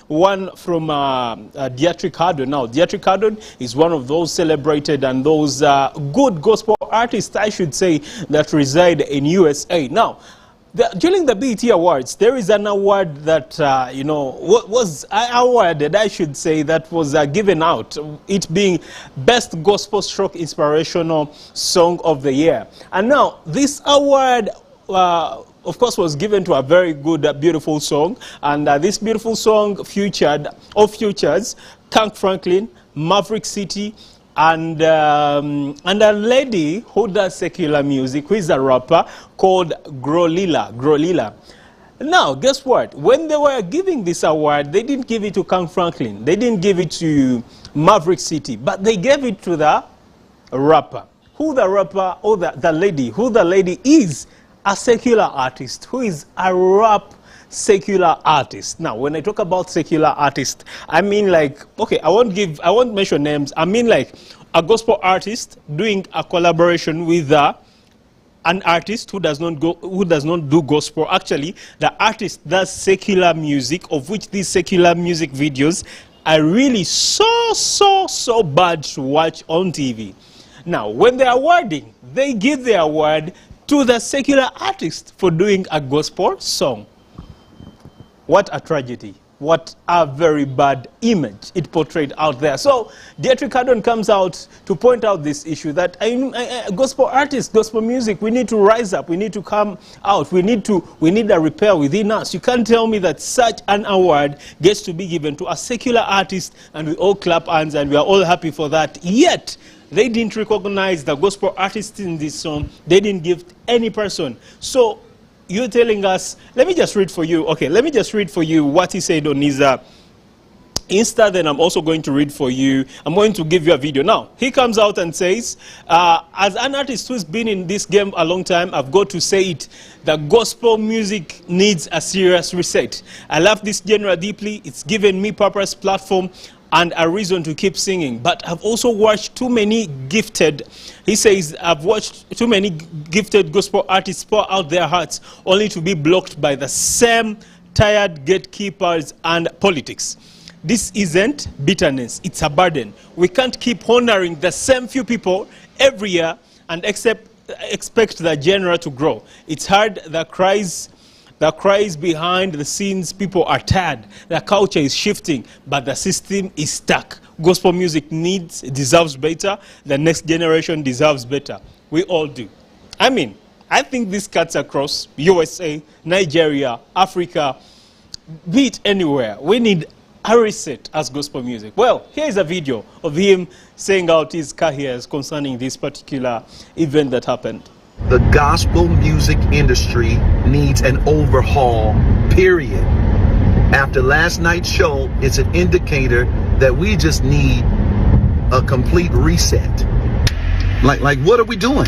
one from Dietrich Haddon. Now, Dietrich Haddon is one of those celebrated and those good gospel artists, I should say, that reside in USA. Now, during the BET Awards, there is an award that, was awarded, I should say, that was given out, it being Best Gospel Stroke Inspirational Song of the Year. And now, this award, of course, was given to a very good, beautiful song. And this beautiful song features Kirk Franklin, Maverick City, and a lady who does secular music, who is a rapper called Grolila. Now, guess what? When they were giving this award, they didn't give it to Kirk Franklin. They didn't give it to Maverick City, but they gave it to the rapper. Who the rapper, or the lady is a secular artist, who is a rap secular artist. Now, when I talk about secular artist, I mean like, okay, I won't mention names. I mean like a gospel artist doing a collaboration with an artist who does not do gospel. Actually, the artist does secular music, of which these secular music videos are really so bad to watch on TV. Now, when they're awarding, they give the award to the secular artist for doing a gospel song. What a tragedy. What a very bad image it portrayed out there. So Dietrich Haddon comes out to point out this issue that gospel artists, gospel music, we need to rise up. We need to come out. We need a repair within us. You can't tell me that such an award gets to be given to a secular artist and we all clap hands and we are all happy for that. Yet they didn't recognize the gospel artist in this song. They didn't give any person. So you're telling us, let me just read for you. Okay, let me just read for you what he said on his Insta. Then I'm also going to read for you. I'm going to give you a video. Now, he comes out and says, as an artist who's been in this game a long time, I've got to say it. The gospel music needs a serious reset. I love this genre deeply. It's given me purpose, platform, and a reason to keep singing. But I've also watched too many gifted, he says, I've watched too many gifted gospel artists pour out their hearts only to be blocked by the same tired gatekeepers and politics. This isn't bitterness, it's a burden. We can't keep honoring the same few people every year and expect the genre to grow. It's hard, the cries behind the scenes, people are tired. The culture is shifting, but the system is stuck. Gospel music deserves better. The next generation deserves better. We all do. I mean, I think this cuts across USA, Nigeria, Africa, be it anywhere. We need a reset as gospel music. Well, here is a video of him saying out his careers concerning this particular event that happened. The gospel music industry needs an overhaul, period. After last night's show, it's an indicator that we just need a complete reset. Like what are we doing?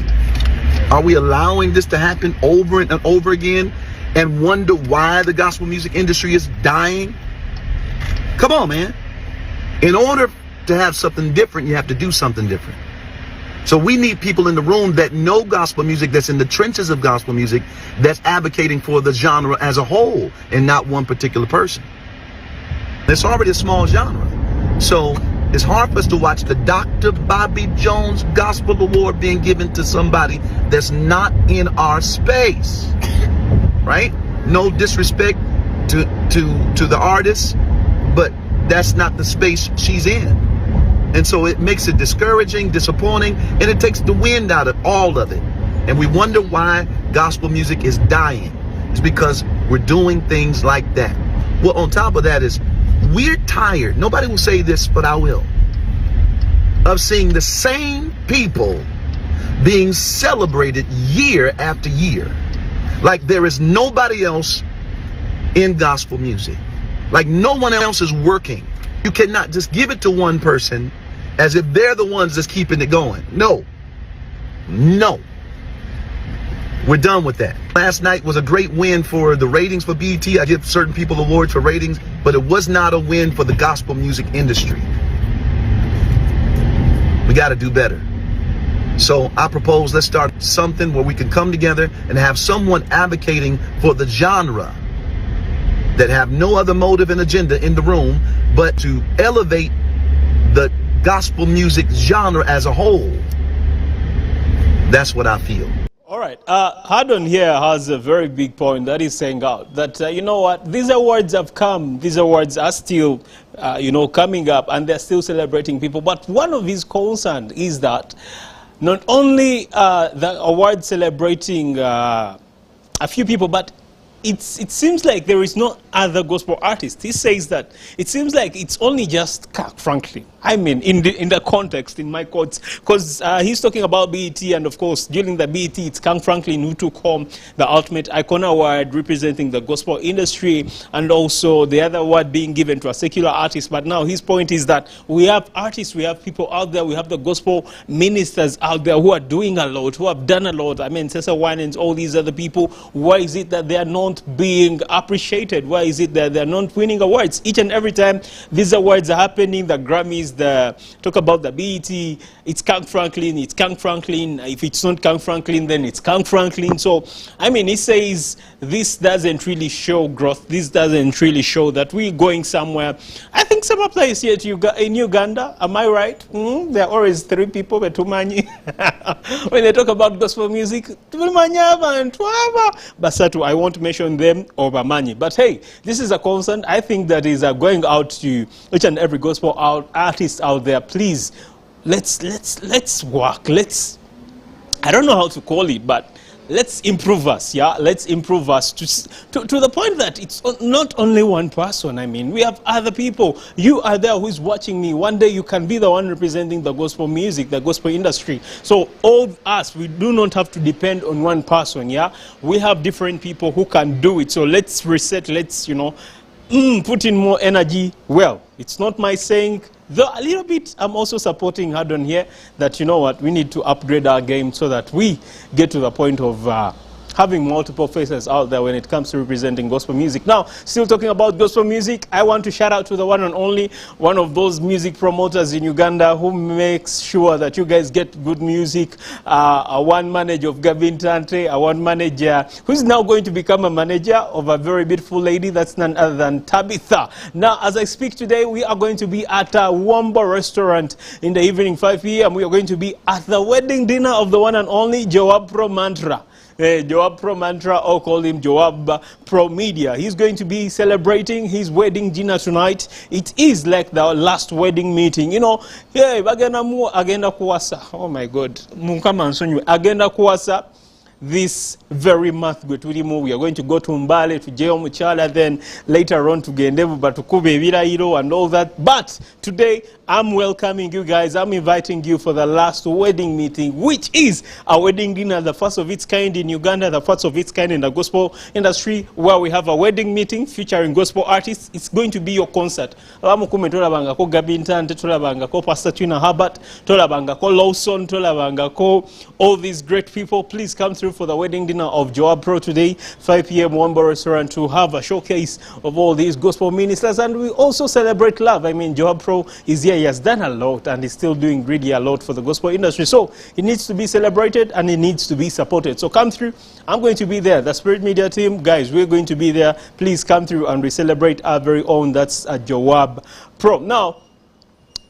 Are we allowing this to happen over and over again and wonder why the gospel music industry is dying? Come on, man. In order to have something different, you have to do something different. So we need people in the room that know gospel music, that's in the trenches of gospel music, that's advocating for the genre as a whole and not one particular person. It's already a small genre. So it's hard for us to watch the Dr. Bobby Jones Gospel Award being given to somebody that's not in our space, right? No disrespect to the artist, but that's not the space she's in. And so it makes it discouraging, disappointing, and it takes the wind out of all of it. And we wonder why gospel music is dying. It's because we're doing things like that. Well, on top of that is, we're tired. Nobody will say this, but I will. Of seeing the same people being celebrated year after year. Like there is nobody else in gospel music. Like no one else is working. You cannot just give it to one person as if they're the ones that's keeping it going. No. We're done with that. Last night was a great win for the ratings for BET. I give certain people awards for ratings, but it was not a win for the gospel music industry. We got to do better. So I propose let's start something where we can come together and have someone advocating for the genre that have no other motive and agenda in the room but to elevate the gospel music genre as a whole. That's what I feel. All right. Hardon here has a very big point that he's saying out that, you know what, these awards have come, these awards are still, coming up, and they're still celebrating people. But one of his concerns is that not only the award celebrating a few people, but it seems like there is no other gospel artist. He says that it seems like it's only just Kirk Franklin. I mean, in the context, in my quotes, because he's talking about BET, and of course, during the BET, it's Kirk Franklin who took home the Ultimate Icon Award representing the gospel industry, and also the other award being given to a secular artist. But now his point is that we have artists, we have people out there, we have the gospel ministers out there who are doing a lot, who have done a lot. I mean, Cesar Wine and all these other people, why is it that they are not being appreciated? Why is it that they're not winning awards? Each and every time these awards are happening, the Grammys, talk about the BET, it's Kirk Franklin, it's Kirk Franklin. If it's not Kirk Franklin, then it's Kirk Franklin. So, I mean, he says this doesn't really show growth. This doesn't really show that we're going somewhere. I think some place here in Uganda, am I right? There are always three people, but too many. When they talk about gospel music, Basatu, I won't mention them over money. But hey, this is a concern. I think that is going out to each and every gospel artist out there. Please, let's work. I don't know how to call it, but let's improve us. Yeah, let's improve us to the point that it's not only one person. I mean, we have other people. You are there who's watching me. One day you can be the one representing the gospel music, the gospel industry. So all of us, we do not have to depend on one person. Yeah, we have different people who can do it. So let's reset. Let's put in more energy. Well, it's not my saying, though a little bit I'm also supporting Hardon here, that you know what, we need to upgrade our game so that we get to the point of having multiple faces out there when it comes to representing gospel music. Now, still talking about gospel music, I want to shout out to the one and only, one of those music promoters in Uganda who makes sure that you guys get good music. A one manager of Gavin Tante, a one manager who's now going to become a manager of a very beautiful lady that's none other than Tabitha. Now, as I speak today, we are going to be at a Wamba restaurant in the evening, 5 p.m. We are going to be at the wedding dinner of the one and only Joab Pro Mantra. Joab Pro Mantra, or call him Joab Pro Media. He's going to be celebrating his wedding dinner tonight. It is like the last wedding meeting. You know, hey, agenda kuwasa. Oh my God. Agenda kuwasa. This very month, we are going to go to Mbale, to Jeo Muchala, then later on to Gendevu, but to Kube Virairo and all that. But today, I'm welcoming you guys. I'm inviting you for the last wedding meeting, which is a wedding dinner, the first of its kind in Uganda, the first of its kind in the gospel industry, where we have a wedding meeting featuring gospel artists. It's going to be your concert. Tolabangako Gabintan, Tolabangako Pastor Tina Herbert, Tolabangako Lawson, Tolabangako, all these great people. Please come through for the wedding dinner of Joab Pro today, 5 p.m. Wamba restaurant, to have a showcase of all these gospel ministers. And we also celebrate love. I mean, Joab Pro is here. He has done a lot and he's still doing really a lot for the gospel industry. So it needs to be celebrated and it needs to be supported. So come through. I'm going to be there. The Spirit Media team, guys, we're going to be there. Please come through and we celebrate our very own. That's Joab Pro. Now,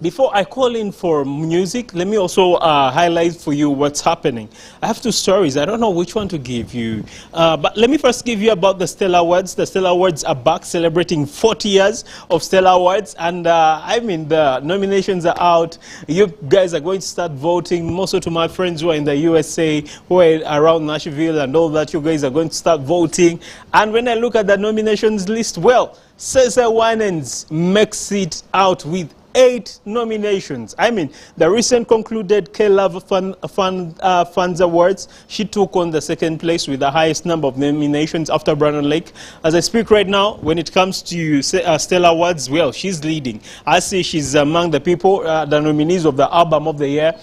before I call in for music, let me also highlight for you what's happening. I have two stories. I don't know which one to give you. But let me first give you about the Stella Awards. The Stella Awards are back, celebrating 40 years of Stella Awards. And I mean, the nominations are out. You guys are going to start voting. Also to my friends who are in the USA, who are around Nashville and all that, you guys are going to start voting. And when I look at the nominations list, well, Cesar Winans makes it out with 8 nominations. I mean, the recent concluded K-Love Fans Awards, she took on the second place with the highest number of nominations after Brandon Lake. As I speak right now, when it comes to Stella Awards, well, she's leading. I see she's among the people, the nominees of the Album of the Year.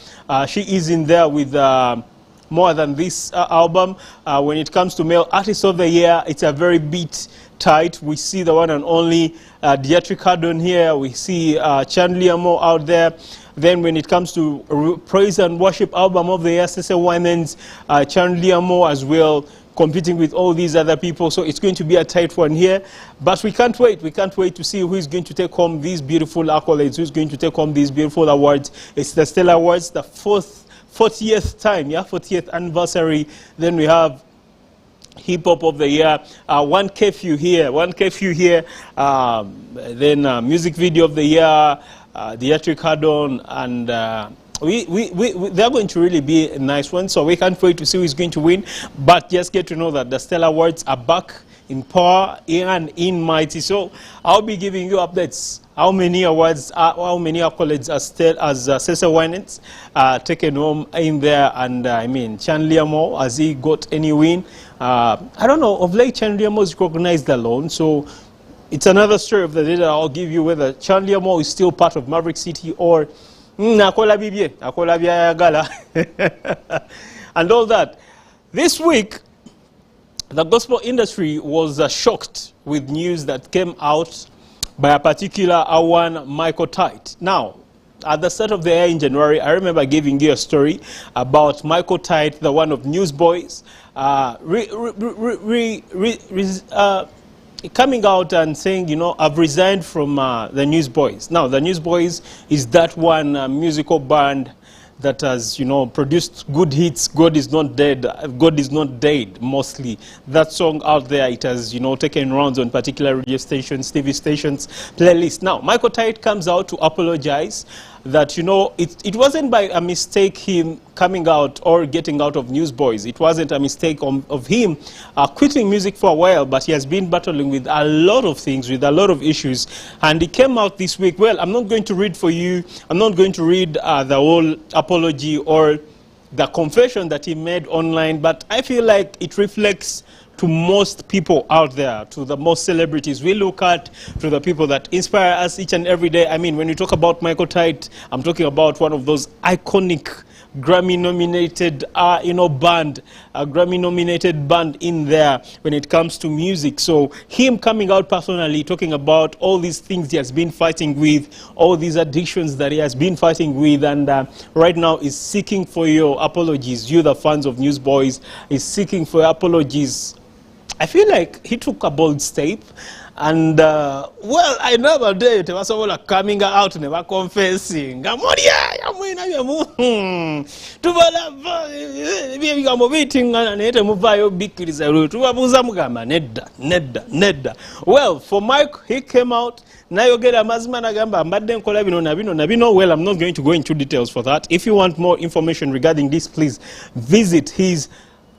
She is in there with More Than This album. When it comes to Male Artist of the Year, it's a very beat tight. We see the one and only Hardon here. We see Chandler Moore out there. Then when it comes to Praise and Worship Album of the Year, Cesar Winans, Chandler Moore as well. competing with all these other people. So it's going to be a tight one here. But we can't wait. We can't wait to see who is going to take home these beautiful accolades, who's going to take home these beautiful awards. It's the Stella Awards, the 40th time, yeah, 40th anniversary. Then we have Hip Hop of the Year, One Curfew here, then Music Video of the Year, Theatric Add-on, and they're going to really be a nice one. So we can't wait to see who is going to win. But just get to know that the Stella Awards are back in power and in mighty. So I'll be giving you updates. How many awards, how many accolades as Cesar Winans taken home in there, and I mean, Chandler Moore, has he got any win? I don't know, of late Chandler Moore is recognized alone, so it's another story of the day that I'll give you, whether Chandler Moore is still part of Maverick City or Akola Gala and all that. This week, the gospel industry was shocked with news that came out by a particular one, Michael Tite. Now, at the start of the year in January, I remember giving you a story about Michael Tite, the one of Newsboys, coming out and saying, you know, I've resigned from the Newsboys. Now, the Newsboys is that one musical band that has, you know, produced good hits. God is not dead. God is not dead, mostly. That song out there, it has, you know, taken rounds on particular radio stations, TV stations, playlist. Now, Michael Tite comes out to apologize that, you know, it wasn't by a mistake him coming out or getting out of Newsboys. It wasn't a mistake of him quitting music for a while, but he has been battling with a lot of things, with a lot of issues. And he came out this week. Well, I'm not going to read for you. I'm not going to read the whole apology or the confession that he made online, but I feel like it reflects to most people out there, to the most celebrities we look at, to the people that inspire us each and every day. I mean, when you talk about Michael Tite, I'm talking about one of those iconic Grammy-nominated, band, a Grammy-nominated band in there when it comes to music. So him coming out personally, talking about all these things he has been fighting with, all these addictions that he has been fighting with, and right now is seeking for your apologies. You, the fans of Newsboys, is seeking for your apologies. I feel like he took a bold step. And, well, I never did. It was all coming out, never confessing. I'm well, for Mike, he came out. Now you get a mazman agamba, mbadde nkola bino na bino. Well, I'm not going to go into details for that. If you want more information regarding this, please visit his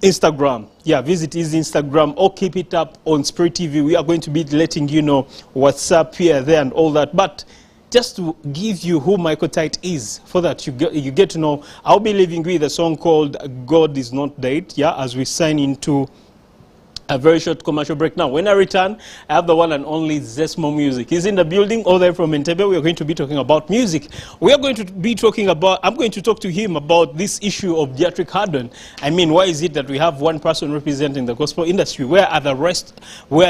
Instagram. Yeah, visit his Instagram or keep it up on Spirit TV. We are going to be letting you know what's up here, there, and all that. But just to give you who Michael Tite is, for that you get to know, I'll be leaving with a song called God Is Not Dead, yeah, as we sign into a very short commercial break. Now, when I return, I have the one and only Zesmo Music. He's in the building, all there from Entebbe. We are going to be talking about music. We are going to be talking about, I'm going to talk to him about this issue of Theatric Add-on. I mean, why is it that we have one person representing the gospel industry? Where are the rest? Where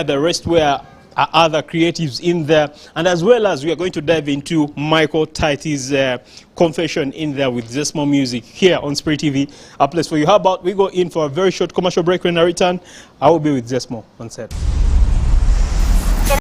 are other creatives in there? And as well as we are going to dive into Michael Tite's confession in there with Zesmo Music here on Spirit TV, a place for you. How about we go in for a very short commercial break? When I return, I will be with Zesmo on set.